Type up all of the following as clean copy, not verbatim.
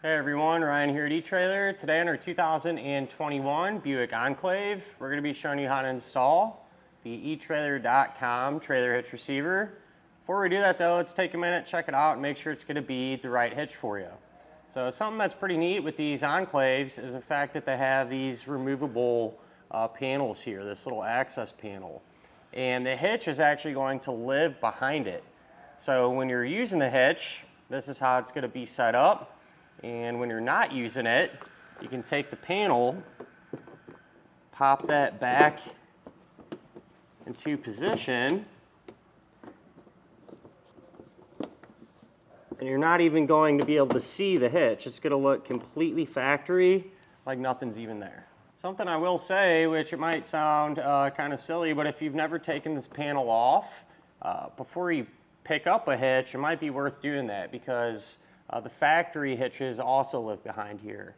Hey everyone, Ryan here at eTrailer. Today on our 2021 Buick Enclave, we're going to be showing you how to install the etrailer.com trailer hitch receiver. Before we do that though, let's take a minute, check it out, and make sure it's going to be the right hitch for you. So something that's pretty neat with these Enclaves is the fact that they have these removable panels here, this little access panel. And the hitch is actually going to live behind it. So when you're using the hitch, this is how it's going to be set up. And when you're not using it, you can take the panel, pop that back into position, and you're not even going to be able to see the hitch. It's going to look completely factory, like nothing's even there. Something I will say, which it might sound kind of silly, but if you've never taken this panel off, before you pick up a hitch, it might be worth doing that, because the factory hitches also live behind here.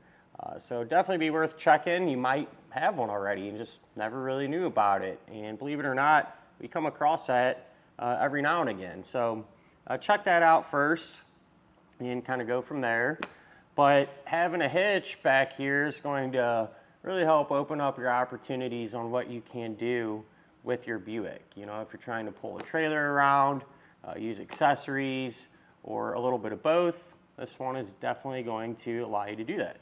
So definitely be worth checking. You might have one already and just never really knew about it. And believe it or not, we come across that every now and again. So check that out first and kind of go from there. But having a hitch back here is going to really help open up your opportunities on what you can do with your Buick. You know, if you're trying to pull a trailer around, use accessories, or a little bit of both, this one is definitely going to allow you to do that.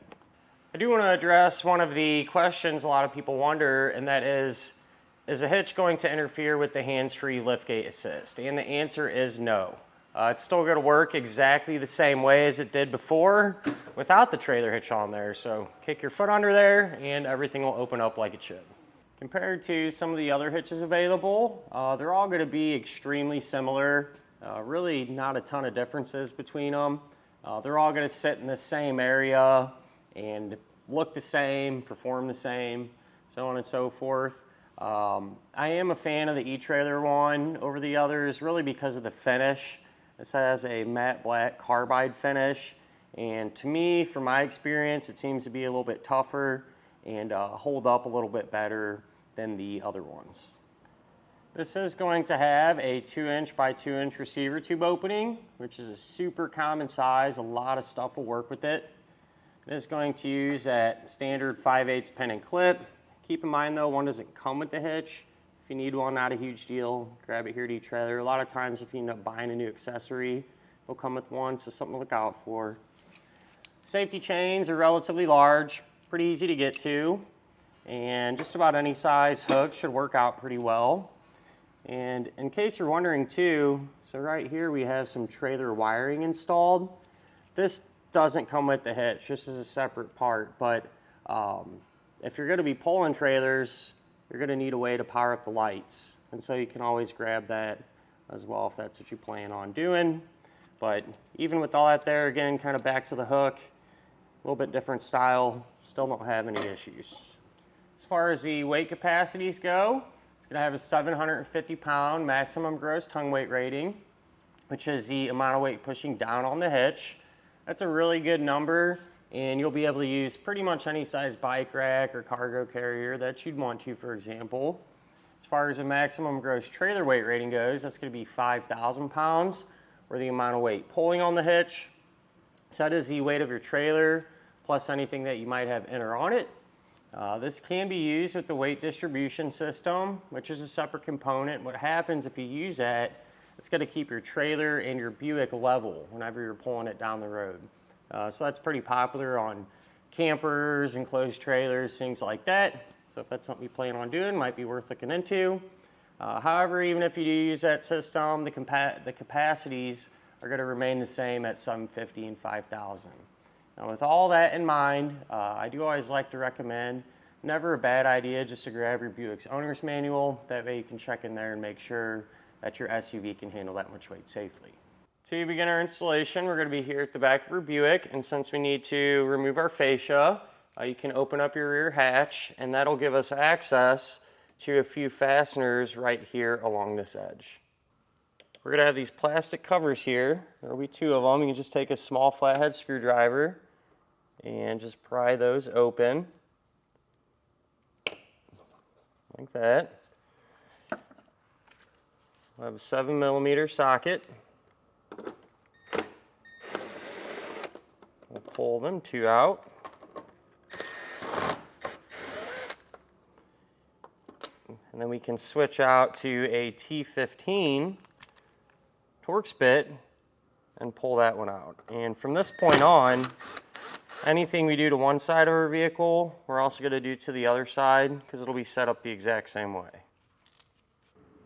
I do want to address one of the questions a lot of people wonder, and that is a hitch going to interfere with the hands-free liftgate assist? And the answer is no. It's still going to work exactly the same way as it did before without the trailer hitch on there. So kick your foot under there and everything will open up like it should. Compared to some of the other hitches available, they're all going to be extremely similar. Really not a ton of differences between them. They're all going to sit in the same area and look the same, perform the same, so on and so forth. I am a fan of the eTrailer one over the others, really because of the finish. This has a matte black carbide finish, and to me, from my experience, it seems to be a little bit tougher and hold up a little bit better than the other ones. This is going to have a 2" by 2" receiver tube opening, which is a super common size. A lot of stuff will work with it. It is going to use that standard 5/8 pin and clip. Keep in mind though, one doesn't come with the hitch. If you need one, not a huge deal. Grab it here at eTrailer. A lot of times if you end up buying a new accessory, they'll come with one, so something to look out for. Safety chains are relatively large, pretty easy to get to, and just about any size hook should work out pretty well. And in case you're wondering too, so right here we have some trailer wiring installed. This doesn't come with the hitch, this is a separate part, but if you're going to be pulling trailers, you're going to need a way to power up the lights. And so you can always grab that as well if that's what you plan on doing. But even with all that there, again, kind of back to the hook, a little bit different style, still don't have any issues. As far as the weight capacities go, going to have a 750-pound maximum gross tongue weight rating, which is the amount of weight pushing down on the hitch. That's a really good number, and you'll be able to use pretty much any size bike rack or cargo carrier that you'd want to, for example. As far as the maximum gross trailer weight rating goes, that's going to be 5,000 pounds, or the amount of weight pulling on the hitch. So that is the weight of your trailer, plus anything that you might have in or on it. This can be used with the weight distribution system, which is a separate component. What happens if you use that, it's going to keep your trailer and your Buick level whenever you're pulling it down the road. So that's pretty popular on campers, enclosed trailers, things like that. So if that's something you plan on doing, might be worth looking into. However, even if you do use that system, the capacities are going to remain the same at 750 and 5,000. Now with all that in mind, I do always like to recommend, never a bad idea just to grab your Buick's owner's manual. That way you can check in there and make sure that your SUV can handle that much weight safely. To begin our installation, we're going to be here at the back of our Buick, and since we need to remove our fascia, you can open up your rear hatch, and that'll give us access to a few fasteners right here along this edge. We're going to have these plastic covers here. There'll be 2 of them. You can just take a small flathead screwdriver and just pry those open like that. We'll have a 7mm socket. We'll pull them two out. And then we can switch out to a T15 Torx bit and pull that one out. And from this point on, anything we do to one side of our vehicle, we're also going to do to the other side because it'll be set up the exact same way.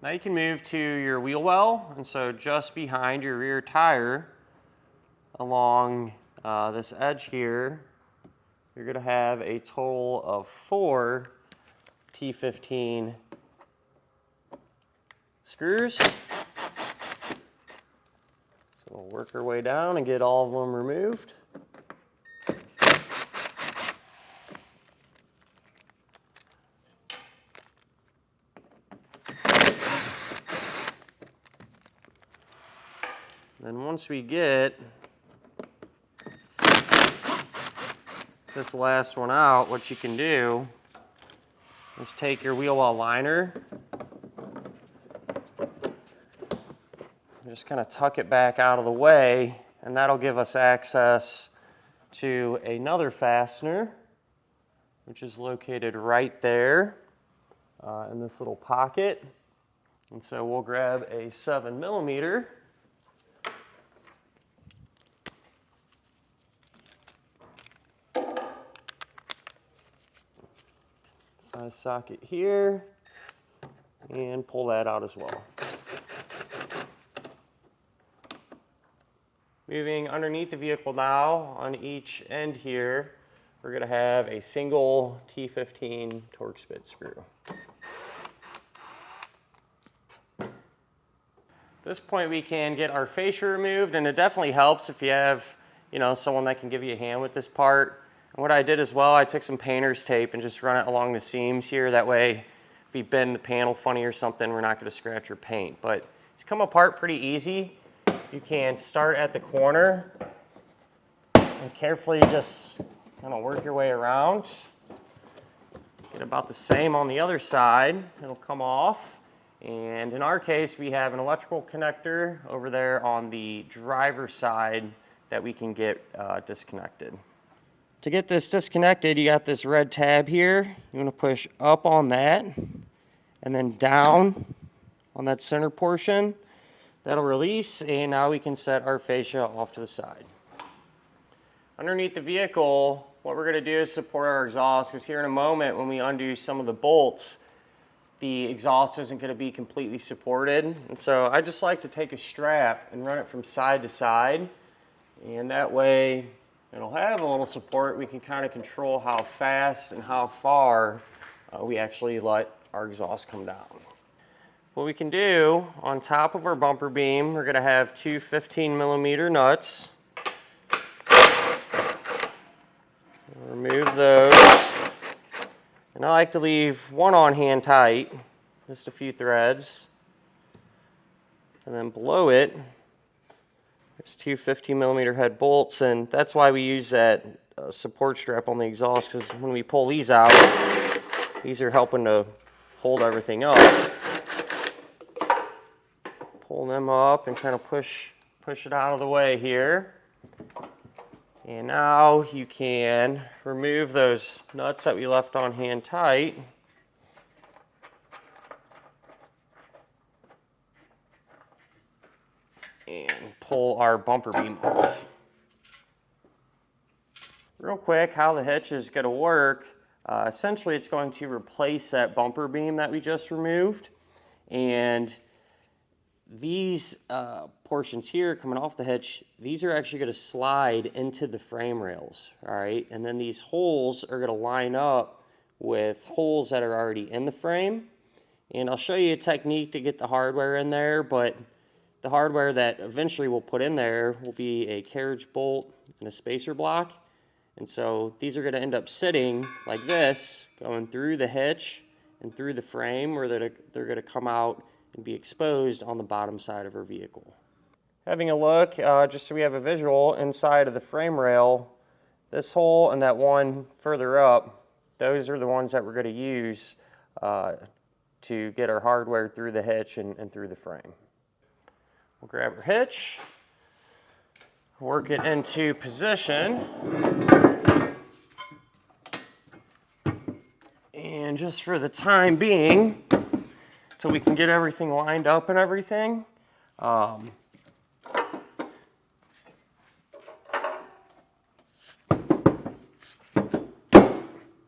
Now you can move to your wheel well, and so just behind your rear tire, along this edge here, you're going to have a total of 4 T15 screws. So we'll work our way down and get all of them removed. Then once we get this last one out, what you can do is take your wheel well liner, just kind of tuck it back out of the way, and that'll give us access to another fastener, which is located right there in this little pocket. And so we'll grab a 7mm. Size socket here, and pull that out as well. Moving underneath the vehicle now, on each end here, we're going to have a single T15 Torx bit screw. At this point we can get our fascia removed, and it definitely helps if you have, someone that can give you a hand with this part. And what I did as well, I took some painter's tape and just run it along the seams here. That way, if you bend the panel funny or something, we're not going to scratch your paint. But it's come apart pretty easy. You can start at the corner and carefully just kind of work your way around. Get about the same on the other side. It'll come off. And in our case, we have an electrical connector over there on the driver's side that we can get disconnected. To get this disconnected, you got this red tab here. You want to push up on that and then down on that center portion. That'll release, and now we can set our fascia off to the side. Underneath the vehicle, what we're going to do is support our exhaust, because here in a moment when we undo some of the bolts, the exhaust isn't going to be completely supported. And so I just like to take a strap and run it from side to side, and that way it'll have a little support. We can kind of control how fast and how far we actually let our exhaust come down. What we can do, on top of our bumper beam, we're going to have two 15mm nuts. Remove those. And I like to leave one on hand tight, just a few threads. And then below it, there's two 15mm head bolts, and that's why we use that support strap on the exhaust, because when we pull these out, these are helping to hold everything up. Pull them up and kind of push it out of the way here. And now you can remove those nuts that we left on hand tight. And pull our bumper beam off. Real quick, how the hitch is going to work, essentially it's going to replace that bumper beam that we just removed. And these portions here coming off the hitch, these are actually going to slide into the frame rails, all right? And then these holes are going to line up with holes that are already in the frame. And I'll show you a technique to get the hardware in there, but the hardware that eventually we'll put in there will be a carriage bolt and a spacer block. And so these are going to end up sitting like this, going through the hitch and through the frame, where they're going to come out and be exposed on the bottom side of our vehicle. Having a look, just so we have a visual, inside of the frame rail, this hole and that one further up, those are the ones that we're going to use to get our hardware through the hitch and through the frame. We'll grab our hitch, work it into position. And just for the time being, till we can get everything lined up and everything, I'm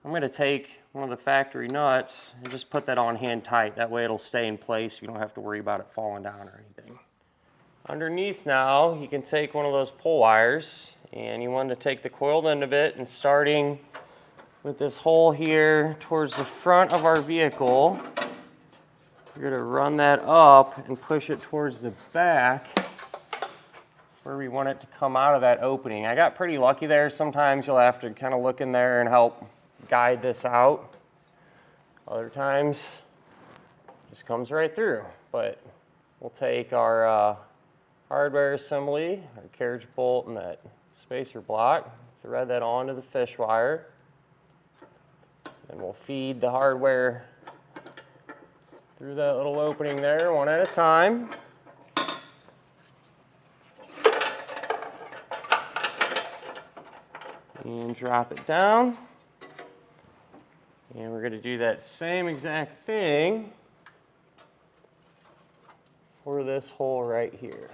going to take one of the factory nuts and just put that on hand tight. That way it'll stay in place. You don't have to worry about it falling down or anything. Underneath now, you can take one of those pull wires, and you want to take the coiled end of it, and starting with this hole here towards the front of our vehicle, we're going to run that up and push it towards the back where we want it to come out of that opening. I got pretty lucky there. Sometimes you'll have to kind of look in there and help guide this out. Other times, it just comes right through. But we'll take our hardware assembly, our carriage bolt, and that spacer block, thread that onto the fish wire, and we'll feed the hardware through that little opening there, one at a time. And drop it down. And we're going to do that same exact thing for this hole right here.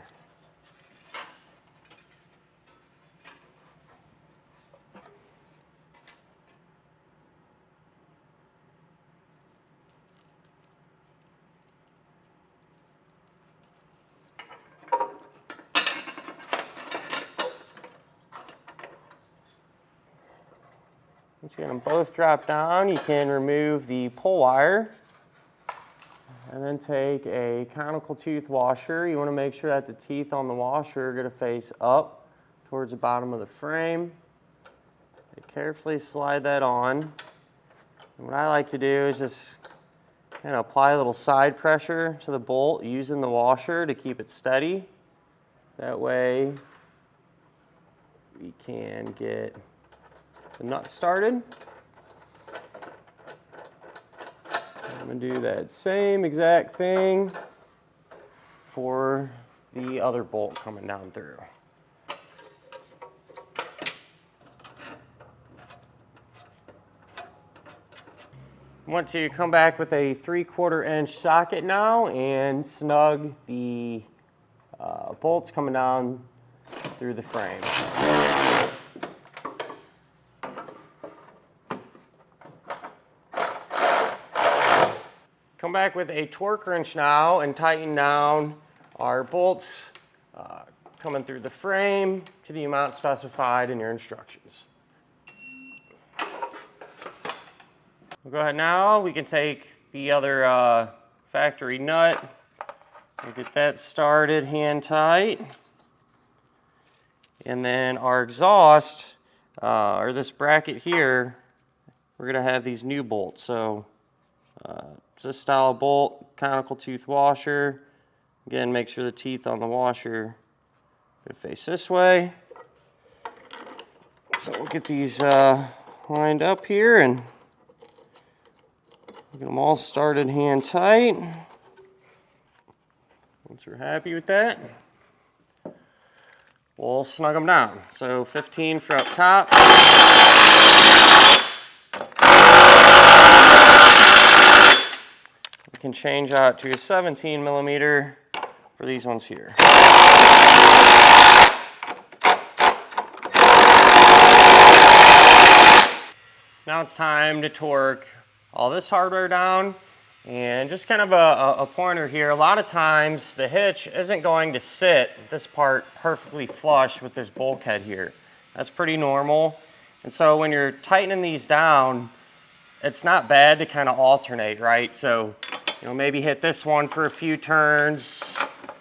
Once you get them both drop down, you can remove the pull wire and then take a conical tooth washer. You want to make sure that the teeth on the washer are going to face up towards the bottom of the frame. You carefully slide that on. And what I like to do is just kind of apply a little side pressure to the bolt using the washer to keep it steady. That way we can get the nut started. I'm going to do that same exact thing for the other bolt coming down through. I want to come back with a 3/4 inch socket now and snug the bolts coming down through the frame. Come back with a torque wrench now and tighten down our bolts coming through the frame to the amount specified in your instructions. We'll go ahead now, we can take the other factory nut and get that started hand tight. And then our exhaust, or this bracket here, we're going to have these new bolts. So it's this style of bolt, conical tooth washer. Again, make sure the teeth on the washer face this way. So we'll get these lined up here and get them all started hand tight. Once we're happy with that, we'll snug them down. So 15 for up top. We can change out to a 17 millimeter for these ones here. Now it's time to torque all this hardware down. And just kind of a pointer here, a lot of times the hitch isn't going to sit this part perfectly flush with this bulkhead here. That's pretty normal. And so when you're tightening these down, it's not bad to kind of alternate, right? So, you know, maybe hit this one for a few turns,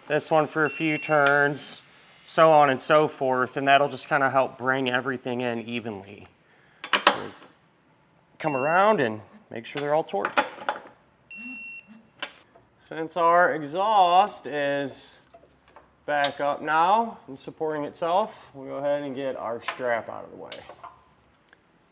this one for a few turns, so on and so forth, and that'll just kind of help bring everything in evenly. So come around and make sure they're all torqued. Since our exhaust is back up now and supporting itself, we'll go ahead and get our strap out of the way.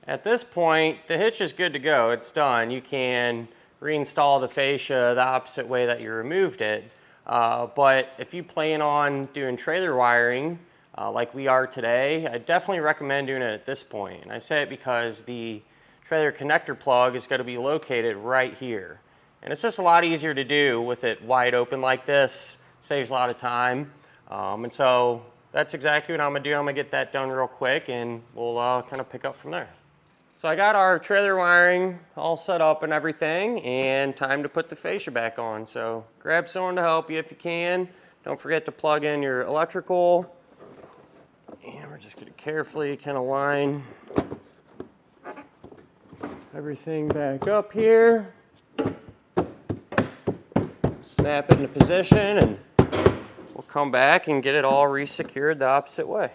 At this point, the hitch is good to go. It's done. You can reinstall the fascia the opposite way that you removed it. But if you plan on doing trailer wiring, like we are today, I definitely recommend doing it at this point. And I say it because the trailer connector plug is going to be located right here. And it's just a lot easier to do with it wide open like this. Saves a lot of time. And so that's exactly what I'm going to do. I'm going to get that done real quick and we'll kind of pick up from there. So I got our trailer wiring all set up and everything, and time to put the fascia back on. So grab someone to help you if you can. Don't forget to plug in your electrical. And we're just going to carefully kind of line everything back up here. Snap it into position, and we'll come back and get it all re-secured the opposite way.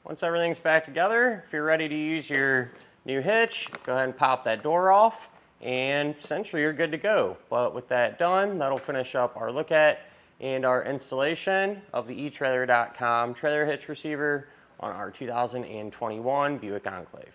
Once everything's back together, if you're ready to use your new hitch, go ahead and pop that door off, and essentially you're good to go. But with that done, that'll finish up our look at and our installation of the etrailer.com trailer hitch receiver on our 2021 Buick Enclave.